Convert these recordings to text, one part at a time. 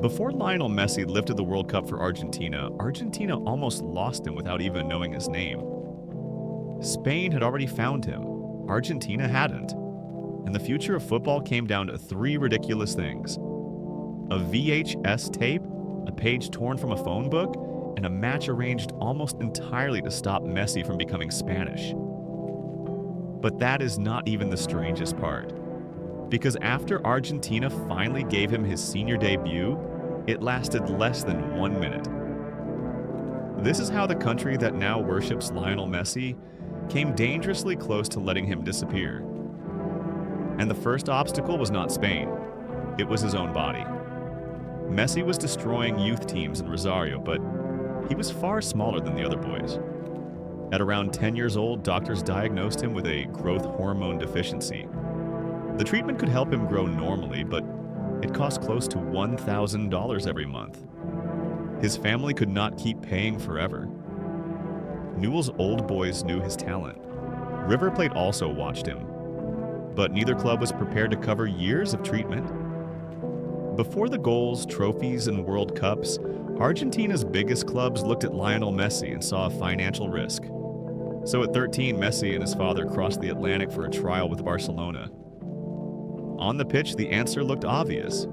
Before Lionel Messi lifted the World Cup for Argentina, Argentina almost lost him without even knowing his name. Spain had already found him. Argentina hadn't. And the future of football came down to three ridiculous things: a VHS tape, a page torn from a phone book, and a match arranged almost entirely to stop Messi from becoming Spanish. But that is not even the strangest part. Because after Argentina finally gave him his senior debut, it lasted less than 1 minute. This is how the country that now worships Lionel Messi came dangerously close to letting him disappear. And the first obstacle was not Spain. It was his own body. Messi was destroying youth teams in Rosario, but he was far smaller than the other boys. At around 10 years old, doctors diagnosed him with a growth hormone deficiency. The treatment could help him grow normally, but it cost close to $1,000 every month. His family could not keep paying forever. Newell's old boys knew his talent. River Plate also watched him, but neither club was prepared to cover years of treatment. Before the goals, trophies, and World Cups, Argentina's biggest clubs looked at Lionel Messi and saw a financial risk. So at 13, Messi and his father crossed the Atlantic for a trial with Barcelona. On the pitch, the answer looked obvious.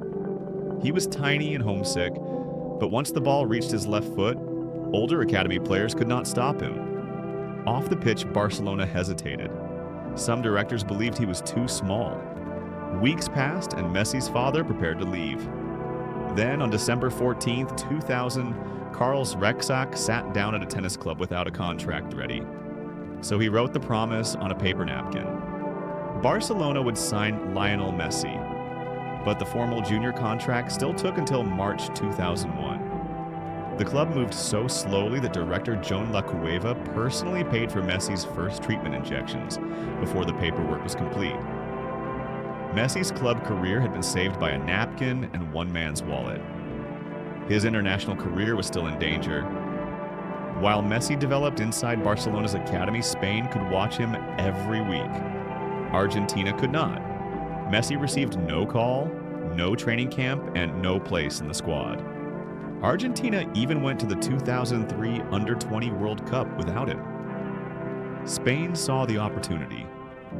He was tiny and homesick, but once the ball reached his left foot, older academy players could not stop him. Off the pitch, Barcelona hesitated. Some directors believed he was too small. Weeks passed, and Messi's father prepared to leave. Then, on December 14, 2000, Carlos Rexach sat down at a tennis club without a contract ready. So he wrote the promise on a paper napkin. Barcelona would sign Lionel Messi, but the formal junior contract still took until March 2001. The club moved so slowly that director Joan Lacueva personally paid for Messi's first treatment injections before the paperwork was complete. Messi's club career had been saved by a napkin and one man's wallet. His international career was still in danger. While Messi developed inside Barcelona's academy, Spain could watch him every week. Argentina could not. Messi received no call, no training camp, and no place in the squad. Argentina even went to the 2003 Under-20 World Cup without him. Spain saw the opportunity.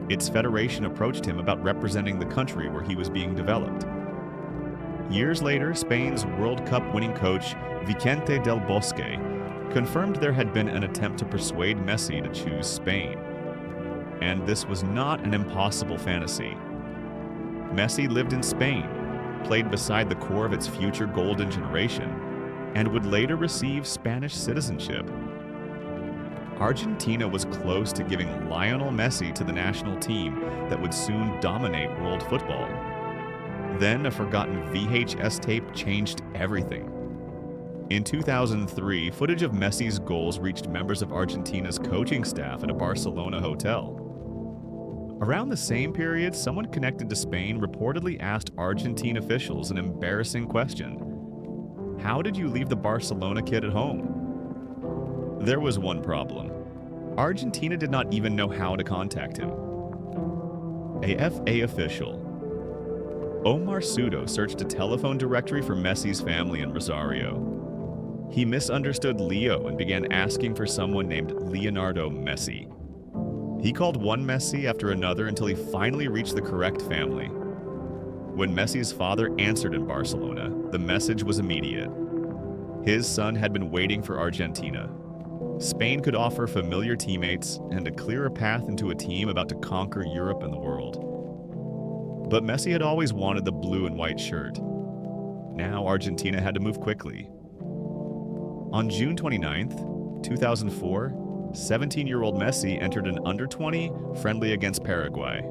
Its federation approached him about representing the country where he was being developed. Years later, Spain's World Cup winning coach, Vicente del Bosque, confirmed there had been an attempt to persuade Messi to choose Spain. And this was not an impossible fantasy. Messi lived in Spain, played beside the core of its future golden generation, and would later receive Spanish citizenship. Argentina was close to giving Lionel Messi to the national team that would soon dominate world football. Then a forgotten VHS tape changed everything. In 2003, footage of Messi's goals reached members of Argentina's coaching staff at a Barcelona hotel. Around the same period, someone connected to Spain reportedly asked Argentine officials an embarrassing question. How did you leave the Barcelona kid at home? There was one problem. Argentina did not even know how to contact him. A FA official, Omar Sudo, searched a telephone directory for Messi's family in Rosario. He misunderstood Leo and began asking for someone named Leonardo Messi. He called one Messi after another until he finally reached the correct family. When Messi's father answered in Barcelona, the message was immediate. His son had been waiting for Argentina. Spain could offer familiar teammates and a clearer path into a team about to conquer Europe and the world. But Messi had always wanted the blue and white shirt. Now Argentina had to move quickly. On June 29, 2004, 17-year-old Messi entered an under-20 friendly against Paraguay.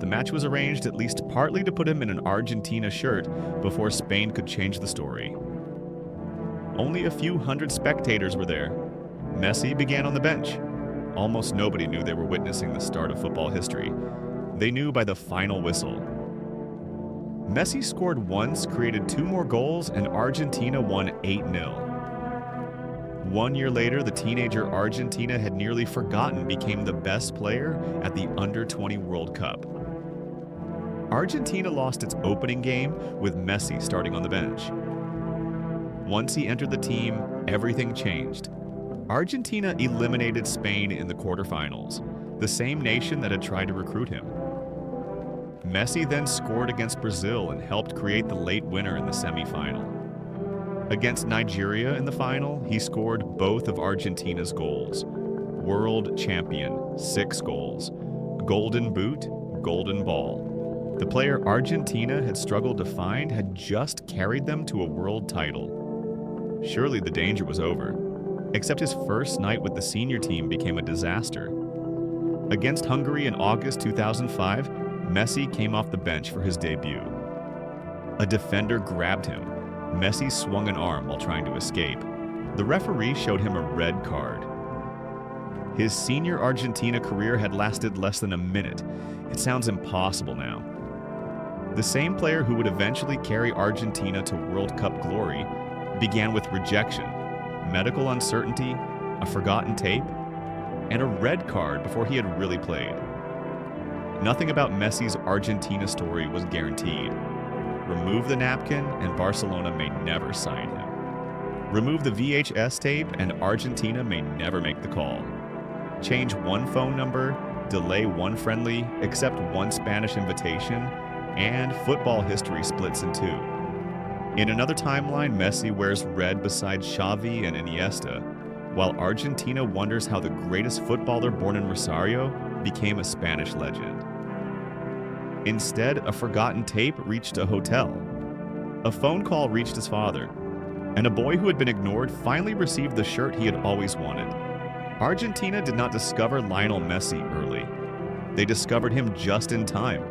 The match was arranged at least partly to put him in an Argentina shirt before Spain could change the story. Only a few hundred spectators were there. Messi began on the bench. Almost nobody knew they were witnessing the start of football history. They knew by the final whistle. Messi scored once, created 2 more goals, and Argentina won 8-0. 1 year later, the teenager Argentina had nearly forgotten became the best player at the Under-20 World Cup. Argentina lost its opening game with Messi starting on the bench. Once he entered the team, everything changed. Argentina eliminated Spain in the quarterfinals, the same nation that had tried to recruit him. Messi then scored against Brazil and helped create the late winner in the semifinal. Against Nigeria in the final, he scored both of Argentina's goals. World champion, 6 goals. Golden boot, golden ball. The player Argentina had struggled to find had just carried them to a world title. Surely the danger was over. Except his first night with the senior team became a disaster. Against Hungary in August 2005, Messi came off the bench for his debut. A defender grabbed him. Messi swung an arm while trying to escape. The referee showed him a red card. His senior Argentina career had lasted less than a minute. It sounds impossible now. The same player who would eventually carry Argentina to World Cup glory began with rejection, medical uncertainty, a forgotten tape, and a red card before he had really played. Nothing about Messi's Argentina story was guaranteed. Remove the napkin and Barcelona may never sign him. Remove the VHS tape and Argentina may never make the call. Change one phone number, delay one friendly, accept one Spanish invitation, and football history splits in two. In another timeline, Messi wears red beside Xavi and Iniesta, while Argentina wonders how the greatest footballer born in Rosario became a Spanish legend. Instead, a forgotten tape reached a hotel. A phone call reached his father, and a boy who had been ignored finally received the shirt he had always wanted. Argentina did not discover Lionel Messi early. They discovered him just in time.